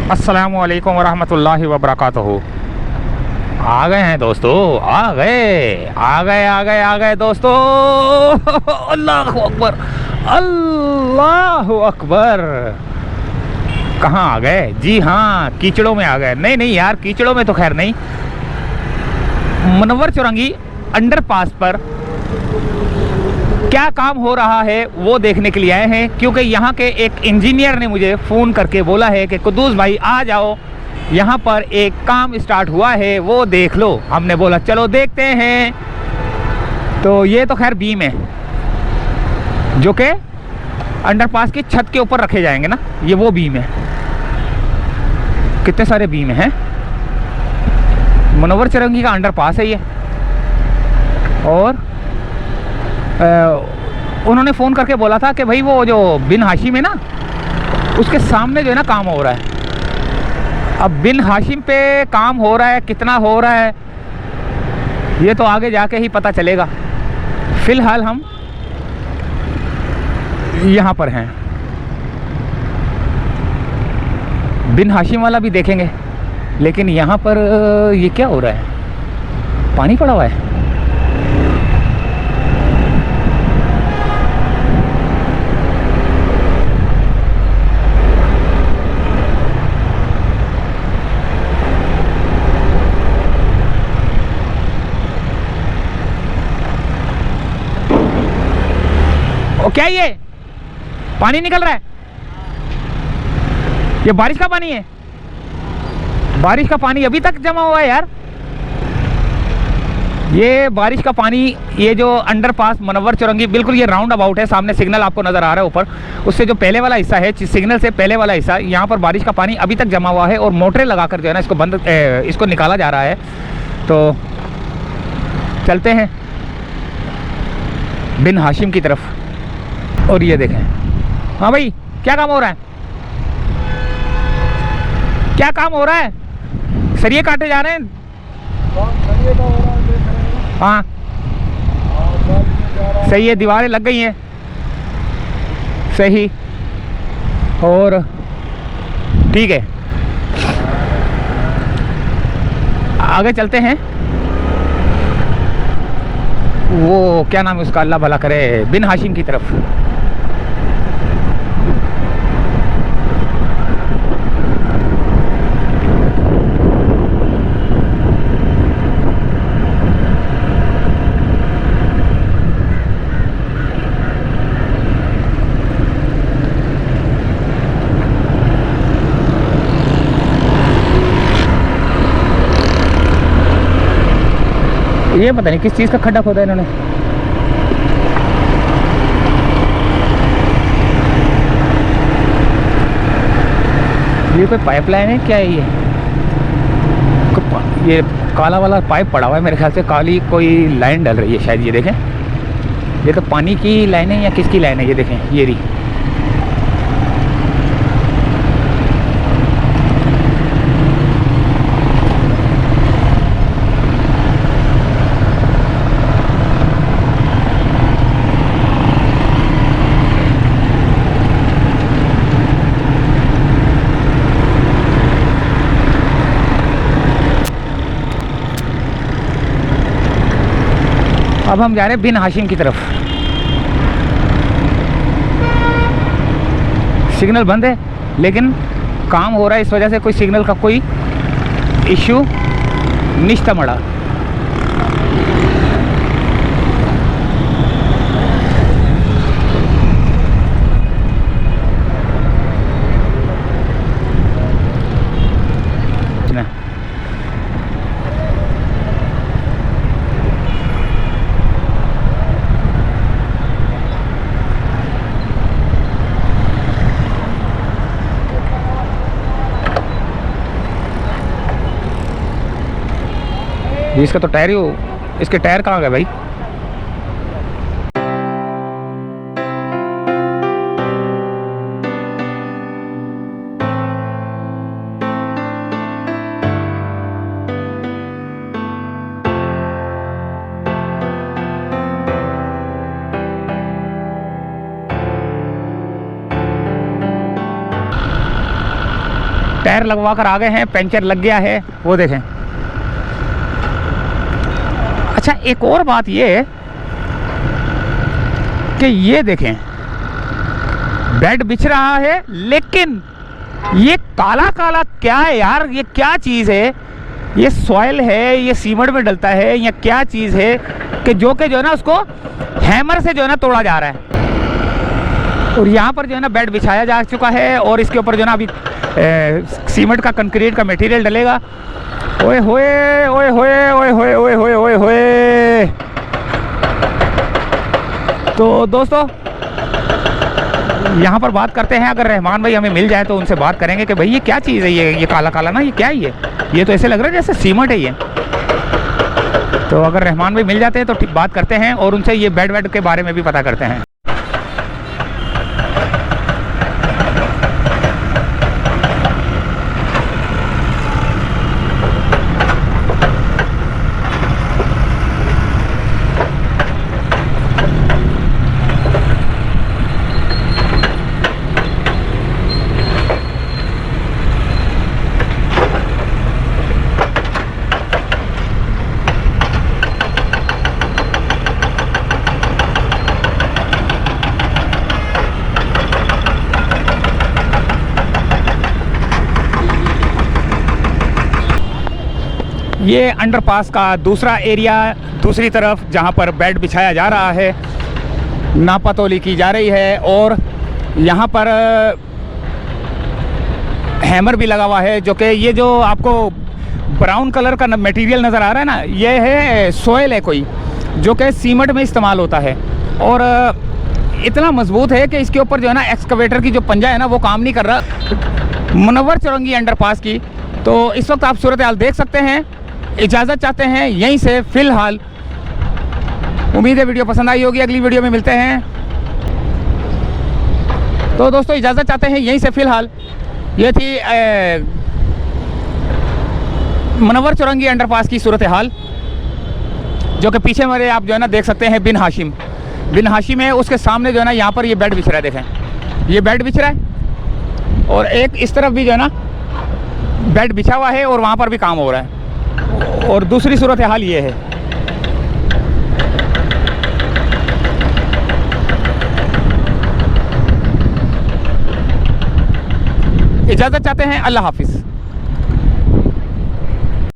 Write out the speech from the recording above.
अस्सलामुअलैकुम वरहमतुल्लाहि वबरकातुहू। आ गए हैं दोस्तों, आ गए दोस्तों। अल्लाह अकबर, अल्लाह अकबर। कहाँ आ गए? जी हाँ, कीचड़ों में आ गए। नहीं नहीं यार, कीचड़ों में तो खैर नहीं, मुनव्वर चौरंगी अंडरपास पर क्या काम हो रहा है वो देखने के लिए आए हैं, क्योंकि यहाँ के एक इंजीनियर ने मुझे फ़ोन करके बोला है कि कुद्दूस भाई आ जाओ, यहाँ पर एक काम स्टार्ट हुआ है, वो देख लो। हमने बोला चलो देखते हैं। तो ये तो खैर बीम है जो कि अंडरपास की छत के ऊपर रखे जाएंगे ना, ये वो बीम है। कितने सारे बीम हैं। मुनव्वर चौरंगी का अंडरपास है ये। और उन्होंने फ़ोन करके बोला था कि भाई वो जो बिन हाशिम है ना, उसके सामने जो है ना काम हो रहा है। अब बिन हाशिम पे काम हो रहा है, कितना हो रहा है ये तो आगे जाके ही पता चलेगा। फ़िलहाल हम यहाँ पर हैं। बिन हाशिम वाला भी देखेंगे, लेकिन यहाँ पर ये क्या हो रहा है? पानी पड़ा हुआ है। ओ क्या ये पानी निकल रहा है? ये बारिश का पानी है। बारिश का पानी अभी तक जमा हुआ है यार। ये बारिश का पानी, ये जो अंडरपास मुनव्वर चौरंगी, बिल्कुल ये राउंड अबाउट है। सामने सिग्नल आपको नज़र आ रहा है ऊपर, उससे जो पहले वाला हिस्सा है, सिग्नल से पहले वाला हिस्सा, यहाँ पर बारिश का पानी अभी तक जमा हुआ है और मोटरें लगाकर जो है ना इसको निकाला जा रहा है। तो चलते हैं बिन हाशिम की तरफ। और ये देखें, हाँ भाई क्या काम हो रहा है? क्या काम हो रहा है? सरिये काटे जा रहे हैं। हाँ सही है, दीवारें लग गई हैं सही। और ठीक है, आगे चलते हैं। वो क्या नाम है उसका, अल्लाह भला करे, बिन हाशिम की तरफ। ये पता नहीं किस चीज़ का खड्डा खोदा है इन्होंने। ये कोई पाइपलाइन है क्या है ये काला वाला पाइप पड़ा हुआ है, मेरे ख्याल से काली कोई लाइन डल रही है शायद। ये देखें, ये तो पानी की लाइन है या किसकी लाइन है? ये देखें, ये रही। अब हम जा रहे हैं बिन हाशिम की तरफ। सिग्नल बंद है, लेकिन काम हो रहा है, इस वजह से कोई सिग्नल का कोई इश्यू नहीं मड़ा। इसका तो टायर ही, इसके टायर कहाँ गए भाई? टायर लगवा कर आ गए हैं, पंचर लग गया है, वो देखें। अच्छा, एक और बात ये है कि ये देखें, बेड बिछ रहा है, लेकिन ये काला काला क्या है यार? ये क्या चीज़ है? ये सॉइल है, ये सीमेंट में डलता है, या क्या चीज़ है कि जो है ना उसको हैमर से जो है ना तोड़ा जा रहा है। और यहाँ पर जो है ना बेड बिछाया जा चुका है और इसके ऊपर जो है ना अभी सीमेंट का, कंक्रीट का मटेरियल डलेगा। ओए होए ओए होए ओए होए ओए होए ओए होए। तो दोस्तों यहाँ पर बात करते हैं, अगर रहमान भाई हमें मिल जाए तो उनसे बात करेंगे कि भाई ये क्या चीज़ है, ये काला काला ना, ये क्या है? ये तो ऐसे लग रहा है जैसे सीमेंट है ये। तो अगर रहमान भाई मिल जाते हैं तो बात करते हैं और उनसे ये बेड वेड के बारे में भी पता करते हैं। ये अंडरपास का दूसरा एरिया, दूसरी तरफ जहाँ पर बेड बिछाया जा रहा है, नापातोली की जा रही है और यहाँ पर हैमर भी लगा हुआ है, जो कि ये जो आपको ब्राउन कलर का मटेरियल नज़र आ रहा है ना, ये है सॉइल है कोई, जो कि सीमेंट में इस्तेमाल होता है और इतना मजबूत है कि इसके ऊपर जो है ना एक्सकवेटर की जो पंजा है ना वो काम नहीं कर रहा। मुनव्वर चौरंगी अंडरपास की तो इस वक्त आप सूरत हाल देख सकते हैं। इजाज़त चाहते हैं यहीं से फ़िलहाल। उम्मीद है वीडियो पसंद आई होगी, अगली वीडियो में मिलते हैं। तो दोस्तों इजाज़त चाहते हैं यहीं से फ़िलहाल। ये थी मुनव्वर चौरंगी अंडरपास की सूरत हाल, जो कि पीछे मेरे आप जो है ना देख सकते हैं बिन हाशिम है, उसके सामने जो है ना यहाँ पर ये बेड बिछ रहा है। देखें, ये बेड बिछ रहा है और एक इस तरफ भी जो है ना बेड बिछा हुआ है और वहाँ पर भी काम हो रहा है। और दूसरी सूरत हाल ये है। इजाज़त चाहते हैं, अल्लाह हाफिज़।